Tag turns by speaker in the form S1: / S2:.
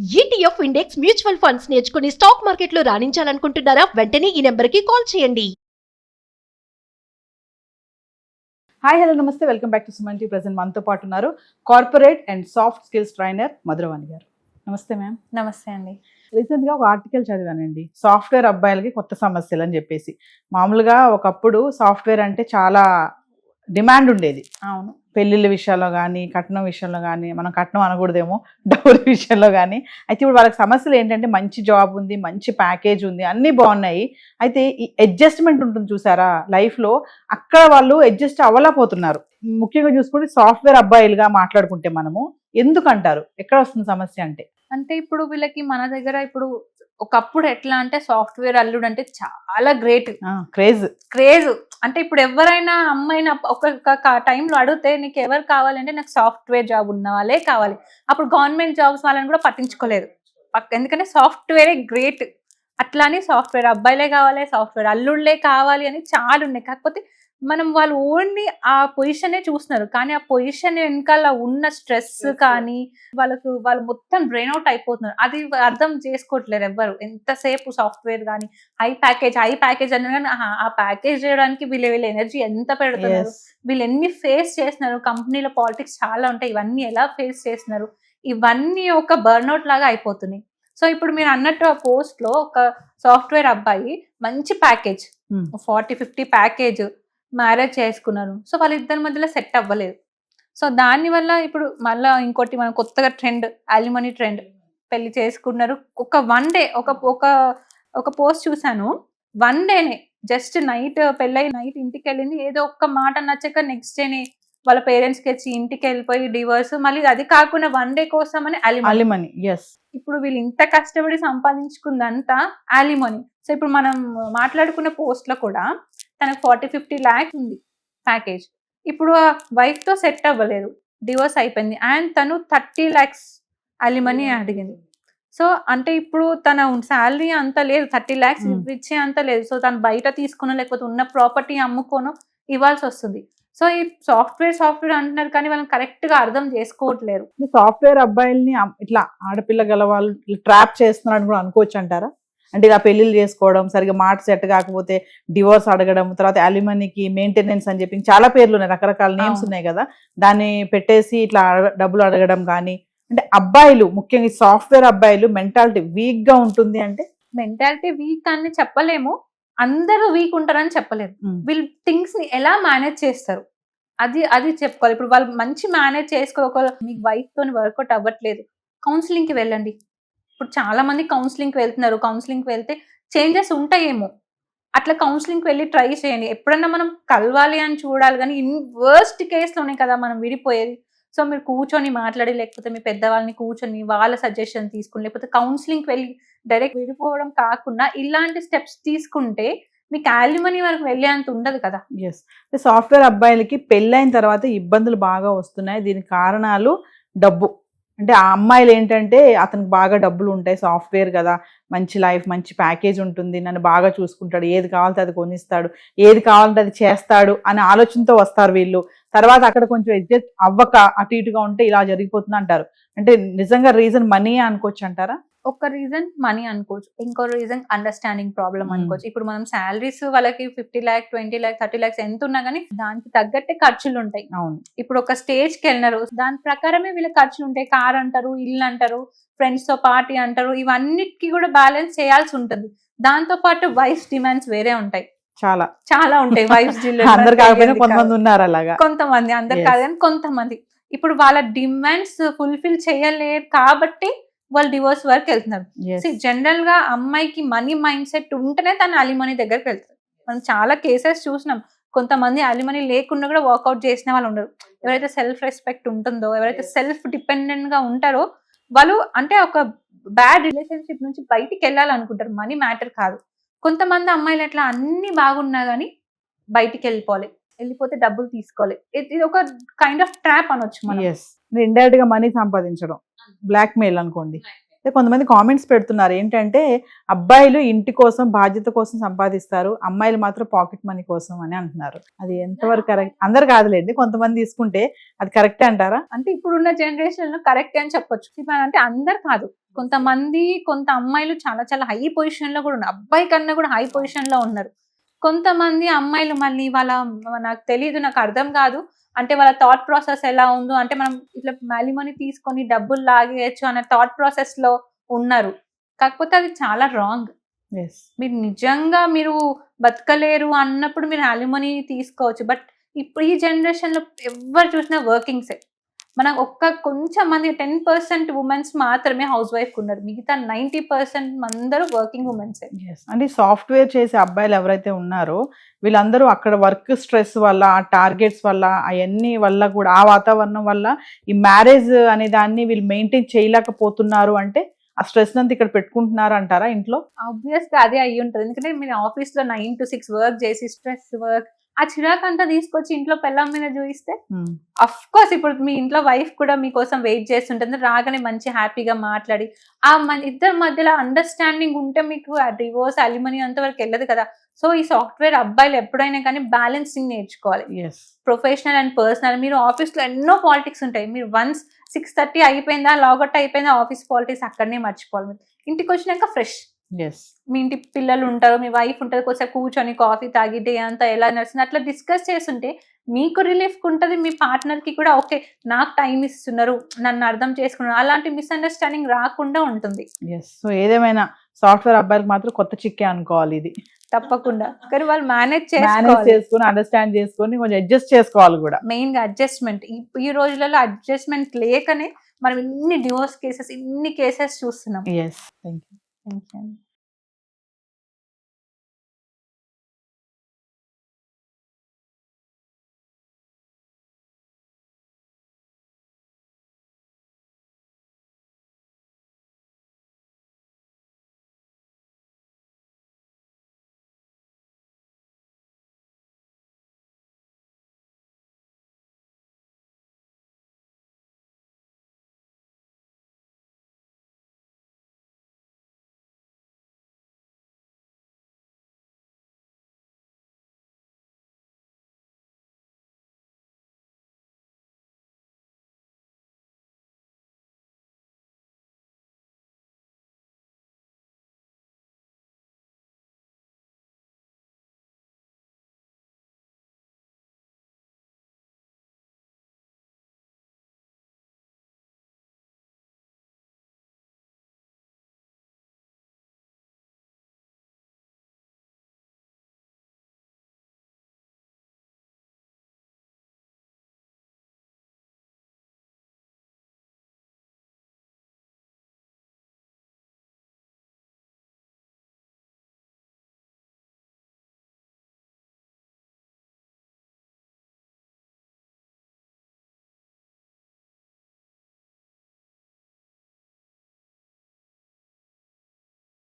S1: ETF index mutual funds నేర్చుకుని stock మార్కెట్లో రాణించాలనుకుంటున్నారా? వెంటనే ఈ నెంబర్కి కాల్ చేయండి.
S2: హాయ్ హలో నమస్తే, welcome back to Suman TV. Present మనతో పాటు ఉన్నారు corporate and soft skills trainer Madhuravani గారు. నమస్తే మ్యామ్.
S3: నమస్తే అండి.
S2: రీసెంట్గా ఒక ఆర్టికల్ చదివానండి, సాఫ్ట్వేర్ అబ్బాయిలకి కొత్త సమస్యలు అని చెప్పేసి. మామూలుగా ఒకప్పుడు సాఫ్ట్వేర్ అంటే చాలా డిమాండ్ ఉండేది.
S3: అవును,
S2: పెళ్ళిళ్ళ విషయాల్లో కానీ, కట్నం విషయంలో కానీ, మనం కట్నం అనకూడదేమో, డబ్బుల విషయంలో కానీ. అయితే ఇప్పుడు వాళ్ళకి సమస్యలు ఏంటంటే మంచి జాబ్ ఉంది, మంచి ప్యాకేజ్ ఉంది, అన్నీ బాగున్నాయి. అయితే ఈ అడ్జస్ట్మెంట్ ఉంటుంది చూసారా లైఫ్లో, అక్కడ వాళ్ళు అడ్జస్ట్ అవ్వలేకపోతున్నారు. ముఖ్యంగా చూసుకుంటే సాఫ్ట్వేర్ అబ్బాయిలుగా మాట్లాడుకుంటే మనము ఎందుకంటారు, ఎక్కడ వస్తుంది సమస్య అంటే?
S3: అంటే ఇప్పుడు వీళ్ళకి మన దగ్గర ఇప్పుడు ఒకప్పుడు ఎట్లా అంటే సాఫ్ట్వేర్ అల్లుడు అంటే చాలా గ్రేట్ క్రేజ్. అంటే ఇప్పుడు ఎవరైనా అమ్మాయిని ఒక టైంలో అడిగితే నీకు ఎవరు కావాలంటే నాకు సాఫ్ట్వేర్ జాబ్ ఉన్న వాళ్ళే కావాలి. అప్పుడు గవర్నమెంట్ జాబ్స్ వాళ్ళని కూడా పట్టించుకోలేదు, ఎందుకంటే సాఫ్ట్వేరే గ్రేట్. అట్లా అని సాఫ్ట్వేర్ అబ్బాయిలే కావాలి, సాఫ్ట్వేర్ అల్లుళ్ళే కావాలి అని చాలా ఉన్నాయి. కాకపోతే మనం వాళ్ళు ఓన్లీ ఆ పొజిషనే చూస్తున్నారు, కానీ ఆ పొజిషన్ వెనకాల ఉన్న స్ట్రెస్ కానీ వాళ్ళు మొత్తం డ్రైన్ అవుట్ అయిపోతున్నారు. అది అర్థం చేసుకోవట్లేరు ఎవ్వరు. ఎంతసేపు సాఫ్ట్వేర్ కానీ హై ప్యాకేజ్ అన్న కానీ ఆ ప్యాకేజ్ చేయడానికి వీళ్ళు ఎనర్జీ ఎంత పెడుతున్నారు, వీళ్ళు ఎన్ని ఫేస్ చేస్తున్నారు, కంపెనీలో పాలిటిక్స్ చాలా ఉంటాయి, ఇవన్నీ ఎలా ఫేస్ చేస్తున్నారు, ఇవన్నీ ఒక బర్న్అవుట్ లాగా అయిపోతున్నాయి. సో ఇప్పుడు మీరు అన్నట్టు ఆ పోస్ట్ లో ఒక సాఫ్ట్వేర్ అబ్బాయి మంచి ప్యాకేజ్ 40-50 ప్యాకేజ్ మ్యారేజ్ చేసుకున్నారు. సో వాళ్ళిద్దరి మధ్యలో సెట్ అవ్వలేదు. సో దానివల్ల ఇప్పుడు మళ్ళీ ఇంకోటి మనం కొత్తగా ట్రెండ్, అలిమనీ ట్రెండ్. పెళ్లి చేసుకున్నారు, ఒక వన్ డే ఒక పోస్ట్ చూసాను, వన్ డేనే జస్ట్ నైట్ పెళ్ళై నైట్ ఇంటికి వెళ్ళింది, ఏదో ఒక్క మాట నచ్చక నెక్స్ట్ డేనే వాళ్ళ పేరెంట్స్కి వచ్చి ఇంటికి వెళ్ళిపోయి డివోర్స్. మళ్ళీ అది కాకుండా వన్ డే కోసం అని అలిమనీ. ఇప్పుడు వీళ్ళు ఇంత కష్టపడి సంపాదించుకుందంతా అలిమనీ. సో ఇప్పుడు మనం మాట్లాడుకున్న పోస్ట్ లో కూడా తనకు 40-50 lakhs ఉంది ప్యాకేజ్. ఇప్పుడు ఆ వైఫ్ తో సెట్ అవ్వలేదు, డివోర్స్ అయిపోయింది, అండ్ తను 30 lakhs అలిమనీ అడిగింది. సో అంటే ఇప్పుడు తన శాలరీ అంత లేదు, 30 lakhs ఇచ్చే అంత లేదు. సో తను బయట తీసుకునో లేకపోతే ఉన్న ప్రాపర్టీ అమ్ముకోనో ఇవ్వాల్సి వస్తుంది. సో ఈ సాఫ్ట్వేర్ అంటున్నారు, కానీ వాళ్ళని కరెక్ట్ గా అర్థం చేసుకోవట్లేరు.
S2: సాఫ్ట్వేర్ అబ్బాయిల్ని ఇట్లా ఆడపిల్ల గల వాళ్ళు ట్రాప్ చేస్తున్నారని కూడా అనుకోవచ్చు అంటారా? అంటే ఇలా పెళ్లిళ్ళు చేసుకోవడం, సరిగ్గా మాట సెట్ కాకపోతే డివోర్స్ అడగడం, తర్వాత అలిమనీకి మెయింటెనెన్స్ అని చెప్పి చాలా పేర్లు ఉన్నాయి, రకరకాల నేమ్స్ ఉన్నాయి కదా, దాన్ని పెట్టేసి ఇట్లా డబ్బులు అడగడం కానీ. అంటే అబ్బాయిలు, ముఖ్యంగా సాఫ్ట్వేర్ అబ్బాయిలు మెంటాలిటీ వీక్ గా ఉంటుంది అంటే?
S3: మెంటాలిటీ వీక్ అని చెప్పలేము, అందరూ వీక్ ఉంటారని చెప్పలేదు. వీళ్ళు థింగ్స్ ని ఎలా మేనేజ్ చేస్తారు అది చెప్పుకోవాలి. ఇప్పుడు వాళ్ళు మంచి మేనేజ్ చేసుకోవాలి. మీకు వైఫ్ తోని వర్కౌట్ అవ్వట్లేదు, కౌన్సిలింగ్ కి వెళ్ళండి. ఇప్పుడు చాలా మంది కౌన్సిలింగ్ కి వెళ్తున్నారు, కౌన్సిలింగ్ కి వెళ్తే చేంజెస్ ఉంటాయేమో, అట్లా కౌన్సిలింగ్ కి వెళ్ళి ట్రై చేయండి. ఎప్పుడన్నా మనం కలవాలి అని చూడాలి, కానీ వర్స్ట్ కేసులోనే కదా మనం విడిపోయేది. సో మీరు కూర్చొని మాట్లాడి, లేకపోతే మీ పెద్దవాళ్ళని కూర్చొని వాళ్ళ సజెషన్ తీసుకుని, లేకపోతే కౌన్సిలింగ్కి వెళ్ళి డైరెక్ట్ విడిపోవడం కాకుండా ఇలాంటి స్టెప్స్ తీసుకుంటే మీకు అలిమనీ వరకు వెళ్ళే అంత ఉండదు కదా.
S2: సాఫ్ట్వేర్ అబ్బాయిలకి పెళ్ళైన తర్వాత ఇబ్బందులు బాగా వస్తున్నాయి. దీనికి కారణాలు డబ్బు. అంటే ఆ అమ్మాయిలు ఏంటంటే అతనికి బాగా డబ్బులు ఉంటాయి, సాఫ్ట్వేర్ కదా, మంచి లైఫ్, మంచి ప్యాకేజ్ ఉంటుంది, నన్ను బాగా చూసుకుంటాడు, ఏది కావాలంటే అది కొనిస్తాడు, ఏది కావాలంటే అది చేస్తాడు అనే ఆలోచనతో వస్తారు వీళ్ళు. తర్వాత అక్కడ కొంచెం అడ్జస్ట్ అవ్వక అటు ఇటుగా ఉంటే ఇలా జరిగిపోతుంది అంటారు. అంటే నిజంగా రీజన్ మనీ అనుకోవచ్చు అంటారా?
S3: ఒక రీజన్ మనీ అనుకోవచ్చు, ఇంకో రీజన్ అండర్స్టాండింగ్ ప్రాబ్లం అనుకోవచ్చు. ఇప్పుడు మనం శాలరీస్ వాళ్ళకి 50 lakhs, 20 lakhs, 30 lakhs ఎంత ఉన్నా కానీ దానికి తగ్గట్టే ఖర్చులు ఉంటాయి. ఇప్పుడు ఒక స్టేజ్ కి వెళ్ళినారు, దాని ప్రకారమే వీళ్ళ ఖర్చులు ఉంటాయి. కార్ అంటారు, ఇల్లు అంటారు, ఫ్రెండ్స్ తో పార్టీ అంటారు, ఇవన్నిటికీ కూడా బ్యాలెన్స్ చేయాల్సి ఉంటుంది. దాంతో పాటు వైఫ్ డిమాండ్స్ వేరే ఉంటాయి, చాలా ఉంటాయి. వైఫ్ కొంతమంది, అందరు కాదని కొంతమంది. ఇప్పుడు వాళ్ళ డిమాండ్స్ ఫుల్ఫిల్ చేయలేరు కాబట్టి వాళ్ళు డివోర్స్ వరకు వెళ్తున్నారు. జనరల్ గా అమ్మాయికి మనీ మైండ్ సెట్ ఉంటేనే తను అలిమనీ దగ్గరికి వెళ్తారు. మనం చాలా కేసెస్ చూసినాం, కొంతమంది అలిమనీ లేకుండా కూడా వర్కౌట్ చేసిన వాళ్ళు ఉండరు. ఎవరైతే సెల్ఫ్ రెస్పెక్ట్ ఉంటుందో, ఎవరైతే సెల్ఫ్ డిపెండెంట్ గా ఉంటారో వాళ్ళు అంటే ఒక బ్యాడ్ రిలేషన్షిప్ నుంచి బయటికి వెళ్ళాలనుకుంటారు, మనీ మ్యాటర్ కాదు. కొంతమంది అమ్మాయిలు ఎట్లా అన్ని బాగున్నా గానీ బయటికి వెళ్ళిపోతే డబ్బులు తీసుకోవాలి. ఇది ఒక కైండ్ ఆఫ్ ట్రాప్ అనొచ్చు మనం.
S2: ఇండైరెక్ట్ గా మనీ సంపాదించడం, బ్లాక్ మెయిల్ అనుకోండి. కొంతమంది కామెంట్స్ పెడుతున్నారు ఏంటంటే అబ్బాయిలు ఇంటి కోసం బాధ్యత కోసం సంపాదిస్తారు, అమ్మాయిలు మాత్రం పాకెట్ మనీ కోసం అని అంటున్నారు. అది ఎంతవరకు కరెక్ట్? అందరు కాదులేండి, కొంతమంది తీసుకుంటే అది కరెక్టే అంటారా?
S3: అంటే ఇప్పుడున్న జనరేషన్ లో కరెక్ట్ అని చెప్పొచ్చు. అంటే అందరు కాదు, కొంత అమ్మాయిలు చాలా చాలా హై పొజిషన్ లో కూడా ఉన్నారు, అబ్బాయి కన్నా కూడా హై పొజిషన్ లో ఉన్నారు. కొంతమంది అమ్మాయిలు మళ్ళీ నాకు తెలియదు, నాకు అర్థం కాదు, అంటే వాళ్ళ థాట్ ప్రాసెస్ ఎలా ఉందో, అంటే మనం ఇట్లా మ్యాలిమనీ తీసుకొని డబ్బులు లాగేయచ్చు అనే థాట్ ప్రాసెస్ లో ఉన్నారు. కాకపోతే అది చాలా రాంగ్. మీరు నిజంగా మీరు బతకలేరు అన్నప్పుడు మీరు అల్యూమనీ తీసుకోవచ్చు. బట్ ఇప్పుడు ఈ జనరేషన్ లో ఎవరు చూసినా వర్కింగ్సే. మనం కొంచెం మంది 10% ఉమెన్స్ మాత్రమే హౌస్ వైఫ్ ఉన్నారు, మిగతా 90% అందరూ వర్కింగ్ ఉమెన్సే.
S2: అంటే సాఫ్ట్వేర్ చేసే అబ్బాయిలు ఎవరైతే ఉన్నారో వీళ్ళందరూ అక్కడ వర్క్ స్ట్రెస్ వల్ల, ఆ టార్గెట్స్ వల్ల, అవన్నీ వల్ల కూడా, ఆ వాతావరణం వల్ల ఈ మ్యారేజ్ అనే దాన్ని వీళ్ళు మెయింటైన్ చేయలేకపోతున్నారు. అంటే ఆ స్ట్రెస్ అంతా ఇక్కడ పెట్టుకుంటున్నారు అంటారా ఇంట్లో?
S3: ఆబ్వియస్ గా అదే అయ్యి ఉంటుంది. ఎందుకంటే మీరు ఆఫీస్ లో 9 to 6 వర్క్ చేసి స్ట్రెస్ వర్క్, ఆ చిరాకు అంతా తీసుకొచ్చి ఇంట్లో పెళ్ళాం మీద చూపిస్తే అఫ్ కోర్స్ ఇప్పుడు మీ ఇంట్లో వైఫ్ కూడా మీకోసం వెయిట్ చేస్తుంటుంది, రాగానే మంచి హ్యాపీగా మాట్లాడి ఆ ఇద్దరి మధ్యలో అండర్స్టాండింగ్ ఉంటే మీకు ఆ డివోర్స్ అల్యూమనీ అంతవరకు వెళ్ళదు కదా. సో ఈ సాఫ్ట్వేర్ అబ్బాయిలు ఎప్పుడైనా కానీ బ్యాలెన్సింగ్ నేర్చుకోవాలి, ప్రొఫెషనల్ అండ్ పర్సనల్. మీరు ఆఫీస్ లో ఎన్నో పాలిటిక్స్ ఉంటాయి, మీరు వన్స్ 6:30 అయిపోయిందా, లాగౌట్ అయిపోయిందా, ఆఫీస్ పాలిటిక్స్ అక్కడనే మర్చిపోవాలి. ఇంటికి వచ్చినాక ఫ్రెష్, మీ ఇంటి పిల్లలు ఉంటారు, మీ వైఫ్ ఉంటుంది, కొంచెం కూర్చొని కాఫీ తాగి డే అంతా ఎలా నడుస్తుంది అట్లా డిస్కస్ చేస్తుంటే మీకు రిలీఫ్ ఉంటుంది, మీ పార్ట్నర్ కి కూడా ఓకే నాకు టైం ఇస్తున్నారు, నన్ను అర్థం చేసుకున్నారు, అలాంటి మిస్అండర్స్టాండింగ్ రాకుండా ఉంటుంది.
S2: సో ఏదేమైనా సాఫ్ట్వేర్ అబ్బాయిలకు మాత్రం కొత్త చిక్కే అనుకోవాలి ఇది,
S3: తప్పకుండా. కానీ వాళ్ళు మేనేజ్
S2: చేసుకుని అండర్స్టాండ్ చేసుకొని కొంచెం అడ్జస్ట్ చేసుకోవాలి కూడా.
S3: మెయిన్ గా అడ్జస్ట్మెంట్. ఈ రోజులలో అడ్జస్ట్మెంట్ లేకనే మనం ఇన్ని డివోర్స్ కేసెస్, ఇన్ని కేసెస్ చూస్తున్నాం.
S2: Thank you.